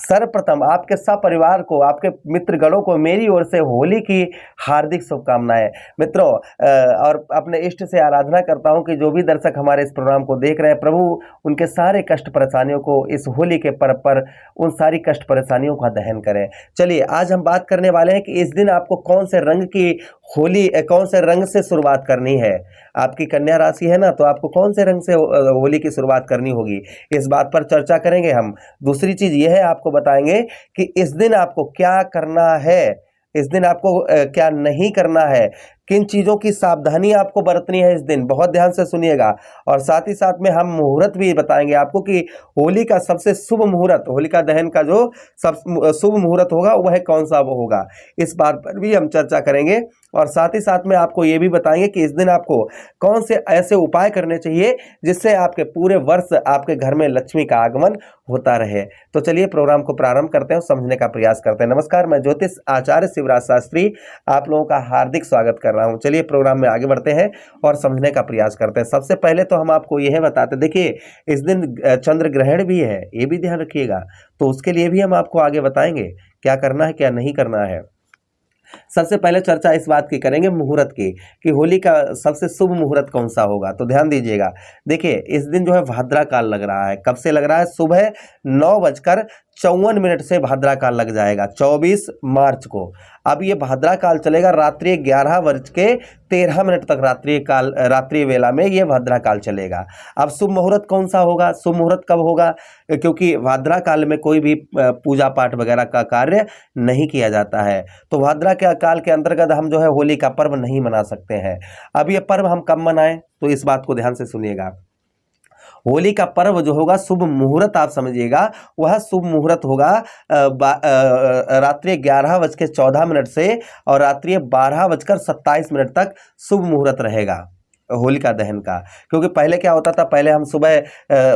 सर्वप्रथम आपके सपरिवार को, आपके मित्रगणों को मेरी ओर से होली की हार्दिक शुभकामनाएं। मित्रों, और अपने इष्ट से आराधना करता हूं कि जो भी दर्शक हमारे इस प्रोग्राम को देख रहे हैं, प्रभु उनके सारे कष्ट परेशानियों को इस होली के पर्व पर उन सारी कष्ट परेशानियों का दहन करें। चलिए, आज हम बात करने वाले हैं कि इस दिन आपको कौन से रंग की होली, कौन से रंग से शुरुआत करनी है। आपकी कन्या राशि है ना, तो आपको कौन से रंग से होली की शुरुआत करनी होगी, इस बात पर चर्चा करेंगे हम। दूसरी चीज यह है, आपको बताएंगे कि इस दिन आपको क्या करना है, इस दिन आपको क्या नहीं करना है, किन चीजों की सावधानी आपको बरतनी है इस दिन, बहुत ध्यान से सुनिएगा। और साथ ही साथ में हम मुहूर्त भी बताएंगे आपको कि होली का सबसे शुभ मुहूर्त, होलिका दहन का जो सब शुभ मुहूर्त होगा वह कौन सा वो होगा, इस बात पर भी हम चर्चा करेंगे। और साथ ही साथ में आपको ये भी बताएंगे कि इस दिन आपको कौन से ऐसे उपाय करने चाहिए जिससे आपके पूरे वर्ष आपके घर में लक्ष्मी का आगमन होता रहे। तो चलिए प्रोग्राम को प्रारंभ करते हैं, समझने का प्रयास करते हैं। नमस्कार, मैं ज्योतिष आचार्य शिवराज शास्त्री आप लोगों का हार्दिक स्वागत कर रहा हूं। चलिए प्रोग्राम में आगे बढ़ते हैं और समझने का प्रयास करते हैं। सबसे पहले तो हम आपको यह बताते, देखिए इस दिन चंद्र ग्रहण भी है, ये भी ध्यान रखिएगा, तो उसके लिए भी हम आपको आगे बताएंगे क्या करना है क्या नहीं करना है। सबसे पहले चर्चा इस बात की करेंगे मुहूर्त की, कि होली का सबसे शुभ मुहूर्त कौन सा होगा। तो ध्यान दीजिएगा, देखिए इस दिन जो है भाद्रा काल लग रहा है। कब से लग रहा है? सुबह 9:54 से भाद्रा काल लग जाएगा 24 मार्च को। अब ये भाद्रा काल चलेगा रात्रि 11:13 तक, रात्रि वेला में ये भाद्रा काल चलेगा। अब शुभ मुहूर्त कौन सा होगा, शुभ मुहूर्त कब होगा, क्योंकि भाद्रा काल में कोई भी पूजा पाठ वगैरह का कार्य नहीं किया जाता है, तो भाद्रा के काल के अंतर्गत हम जो है होली का पर्व नहीं मना सकते हैं। अब ये पर्व हम कब मनाएं, तो इस बात को ध्यान से सुनिएगा। होली का पर्व जो होगा, शुभ मुहूर्त आप समझिएगा, वह शुभ मुहूर्त होगा रात्रि 11:14 से और रात्रि 12:27 तक शुभ मुहूर्त रहेगा होलिका दहन का। क्योंकि पहले क्या होता था, पहले हम सुबह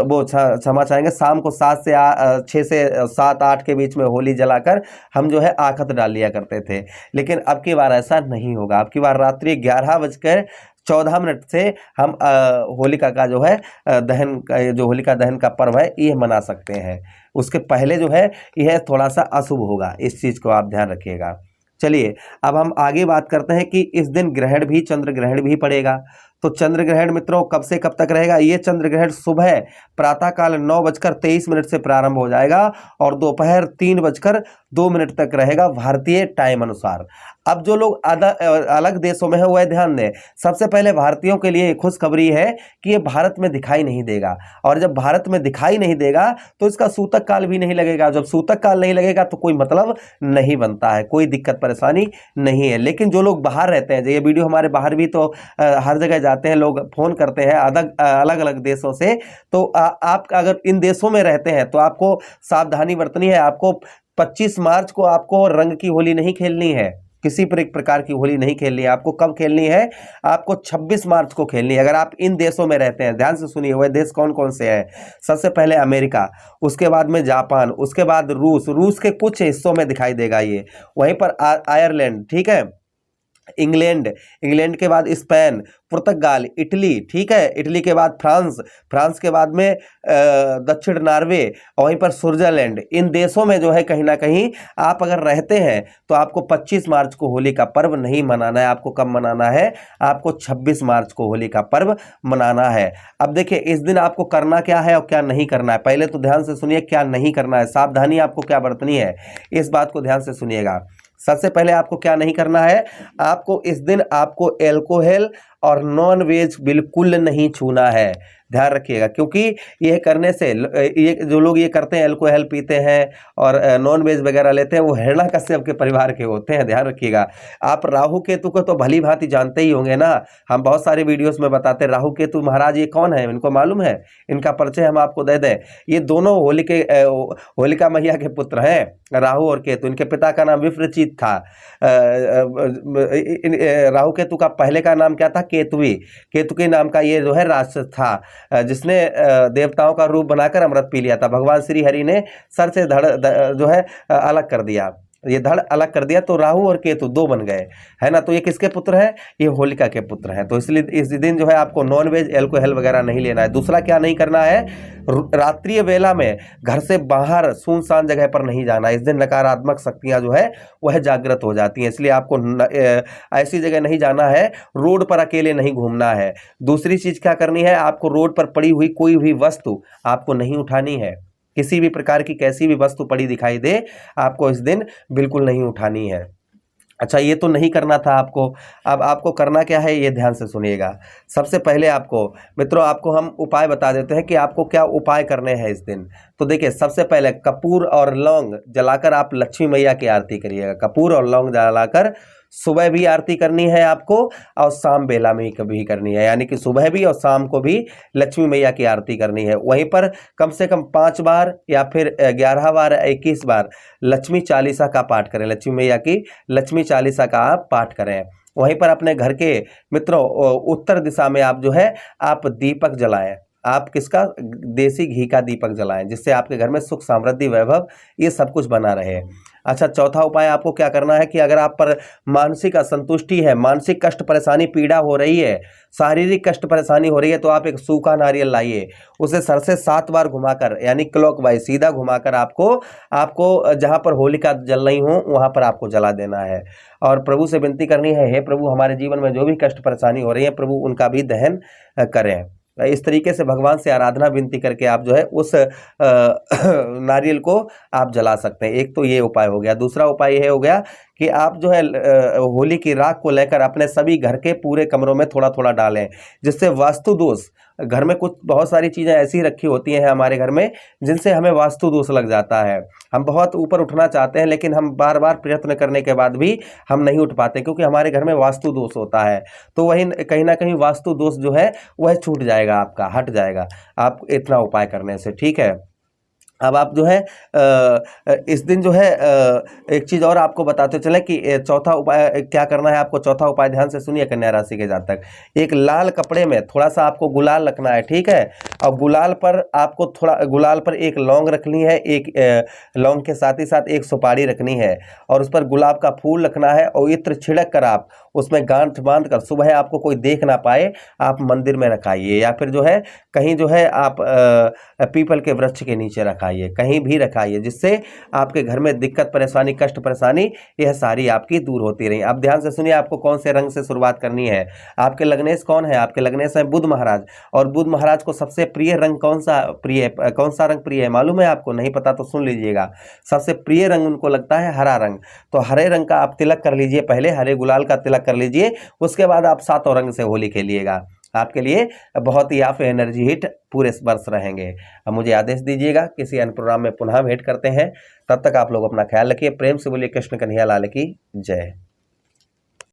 वो क्षमा चाहेंगे शाम को 6 से 7-8 के बीच में होली जलाकर हम जो है आखत डाल लिया करते थे, लेकिन अब की बार ऐसा नहीं होगा। अब की बार रात्रि 11:14 से हम होलिका का जो है दहन का, जो होलिका दहन का पर्व है ये मना सकते हैं। उसके पहले जो है यह थोड़ा सा अशुभ होगा, इस चीज़ को आप ध्यान रखिएगा। चलिए अब हम आगे बात करते हैं कि इस दिन ग्रहण भी, चंद्र ग्रहण भी पड़ेगा। तो चंद्र ग्रहण मित्रों कब से कब तक रहेगा? ये चंद्र ग्रहण सुबह प्रातःकाल 9:23 से प्रारंभ हो जाएगा और दोपहर 3:02 तक रहेगा भारतीय टाइम अनुसार। अब जो लोग अलग देशों में है वह ध्यान दें। सबसे पहले भारतीयों के लिए खुशखबरी है कि ये भारत में दिखाई नहीं देगा, और जब भारत में दिखाई नहीं देगा तो इसका सूतक काल भी नहीं लगेगा। जब सूतक काल नहीं लगेगा तो कोई मतलब नहीं बनता है, कोई दिक्कत परेशानी नहीं है। लेकिन जो लोग बाहर रहते हैं, ये वीडियो हमारे बाहर भी तो हर जगह जाते हैं, लोग फोन करते हैं अलग अलग देशों से, तो आप अगर इन देशों में रहते हैं तो आपको सावधानी बरतनी है। आपको 25 मार्च को आपको रंग की होली नहीं खेलनी है, किसी प्रकार की होली नहीं खेलनी है। आपको कब खेलनी है? आपको 26 मार्च को खेलनी है, अगर आप इन देशों में रहते हैं। ध्यान से सुनिए, वह देश कौन कौन से हैं। सबसे पहले अमेरिका, उसके बाद में जापान, उसके बाद रूस के कुछ हिस्सों में दिखाई देगा ये, वहीं पर आयरलैंड, ठीक है, इंग्लैंड के बाद स्पेन, पुर्तगाल, इटली, ठीक है, इटली के बाद फ्रांस के बाद में दक्षिण नॉर्वे, और वहीं पर स्विट्जरलैंड। इन देशों में जो है कहीं ना कहीं आप अगर रहते हैं तो आपको 25 मार्च को होली का पर्व नहीं मनाना है। आपको कब मनाना है? आपको 26 मार्च को होली का पर्व मनाना है। अब देखिए इस दिन आपको करना क्या है और क्या नहीं करना है। पहले तो ध्यान से सुनिए क्या नहीं करना है, सावधानी आपको क्या बरतनी है, इस बात को ध्यान से सुनिएगा। सबसे पहले आपको क्या नहीं करना है, आपको इस दिन आपको एल्कोहल और नॉन वेज बिल्कुल नहीं छूना है। ध्यान रखिएगा, क्योंकि यह करने से ये जो लोग ये करते हैं, अल्कोहल पीते हैं और नॉन वेज वगैरह लेते हैं, वो हिरण्यकश्यप के परिवार के होते हैं। ध्यान रखिएगा। आप राहु केतु को तो भली भांति जानते ही होंगे ना, हम बहुत सारे वीडियोस में बताते हैं। राहु केतु महाराज ये कौन है, इनको मालूम है? इनका परिचय हम आपको दे दें। ये दोनों होलिका मैया के पुत्र हैं, राहु और केतु। इनके पिता का नाम विप्रचित था। राहु केतु का पहले का नाम क्या था? केतुवी। केतुकी नाम का ये जो है राक्षस था, जिसने देवताओं का रूप बनाकर अमृत पी लिया था। भगवान श्री हरि ने सर से जो है अलग कर दिया। ये धड़ अलग कर दिया तो राहु और केतु दो बन गए, है ना। तो ये किसके पुत्र हैं, ये होलिका के पुत्र हैं। तो इसलिए इस दिन जो है आपको नॉन वेज एल्कोहल वगैरह नहीं लेना है। दूसरा क्या नहीं करना है, रात्रि वेला में घर से बाहर सुनसान जगह पर नहीं जाना। इस दिन नकारात्मक शक्तियां जो है वह जागृत हो जाती हैं, इसलिए आपको ऐसी जगह नहीं जाना है, रोड पर अकेले नहीं घूमना है। दूसरी चीज क्या करनी है, आपको रोड पर पड़ी हुई कोई भी वस्तु आपको नहीं उठानी है। किसी भी प्रकार की कैसी भी वस्तु पड़ी दिखाई दे, आपको इस दिन बिल्कुल नहीं उठानी है। अच्छा, ये तो नहीं करना था आपको। अब आपको करना क्या है, ये ध्यान से सुनिएगा। सबसे पहले आपको मित्रों, आपको हम उपाय बता देते हैं कि आपको क्या उपाय करने हैं इस दिन। तो देखिए, सबसे पहले कपूर और लौंग जलाकर आप लक्ष्मी मैया की आरती करिएगा। कपूर और लौंग जलाकर सुबह भी आरती करनी है आपको और शाम बेला में कभी करनी है, यानी कि सुबह भी और शाम को भी लक्ष्मी मैया की आरती करनी है। वहीं पर कम से कम 5 बार या फिर 11 बार 21 बार लक्ष्मी चालीसा का पाठ करें। लक्ष्मी मैया की लक्ष्मी चालीसा का आप पाठ करें। वहीं पर अपने घर के मित्रों उत्तर दिशा में आप जो है आप दीपक जलाएं। आप किसका, देसी घी का दीपक जलाएं, जिससे आपके घर में सुख समृद्धि वैभव ये सब कुछ बना रहे। अच्छा, चौथा उपाय आपको क्या करना है कि अगर आप पर मानसिक असंतुष्टि है, मानसिक कष्ट परेशानी पीड़ा हो रही है, शारीरिक कष्ट परेशानी हो रही है, तो आप एक सूखा नारियल लाइए, उसे सर से 7 बार घुमाकर, यानी क्लॉकवाइज सीधा घुमाकर आपको जहां पर होलिका जल रही हो वहां पर आपको जला देना है। और प्रभु से विनती करनी है, हे प्रभु हमारे जीवन में जो भी कष्ट परेशानी हो रही है प्रभु उनका भी दहन करें। इस तरीके से भगवान से आराधना विनती करके आप जो है उस नारियल को आप जला सकते हैं। एक तो ये उपाय हो गया। दूसरा उपाय ये हो गया कि आप जो है होली की राख को लेकर अपने सभी घर के पूरे कमरों में थोड़ा थोड़ा डालें, जिससे वास्तु दोष, घर में कुछ बहुत सारी चीज़ें ऐसी रखी होती हैं हमारे घर में जिनसे हमें वास्तु दोष लग जाता है। हम बहुत ऊपर उठना चाहते हैं लेकिन हम बार बार प्रयत्न करने के बाद भी हम नहीं उठ पाते, क्योंकि हमारे घर में वास्तु दोष होता है। तो वही कहीं ना कहीं वास्तु दोष जो है वह छूट जाएगा, आपका हट जाएगा आप इतना उपाय करने से, ठीक है। अब आप जो है इस दिन जो है एक चीज़ और आपको बताते चले कि चौथा उपाय क्या करना है आपको। चौथा उपाय ध्यान से सुनिए कन्या राशि के जातक, एक लाल कपड़े में थोड़ा सा आपको गुलाल रखना है, ठीक है। और गुलाल पर आपको थोड़ा, गुलाल पर एक लौंग रखनी है, एक लौंग के साथ ही साथ एक सुपारी रखनी है, और उस पर गुलाब का फूल रखना है, और इत्र छिड़क कर आप उसमें गांठ बांध कर सुबह आपको कोई देख ना पाए आप मंदिर में रखाइए, या फिर जो है कहीं जो है आप पीपल के वृक्ष के नीचे रखाइए, कहीं भी रखाइए, जिससे आपके घर में दिक्कत परेशानी कष्ट परेशानी यह सारी आपकी दूर होती रही। अब ध्यान से सुनिए, आपको कौन से रंग से शुरुआत करनी है। आपके लग्नेश कौन है, आपके लग्नेश है बुध महाराज, और बुध महाराज को सबसे प्रिय रंग कौन सा रंग प्रिय है मालूम है आपको? नहीं पता तो सुन लीजिएगा। सबसे प्रिय रंग उनको लगता है हरा रंग, तो हरे रंग का आप तिलक कर लीजिए, पहले हरे गुलाल का तिलक कर लीजिए, उसके बाद आप 7 रंग से होली खेलिएगा। आपके लिए बहुत ही आप एनर्जी हिट पूरे वर्ष रहेंगे। अब मुझे आदेश दीजिएगा, किसी अन्य प्रोग्राम में पुनः भेंट करते हैं। तब तक आप लोग अपना ख्याल रखिए। प्रेम से बोलिए कृष्ण कन्हैया लाल की जय।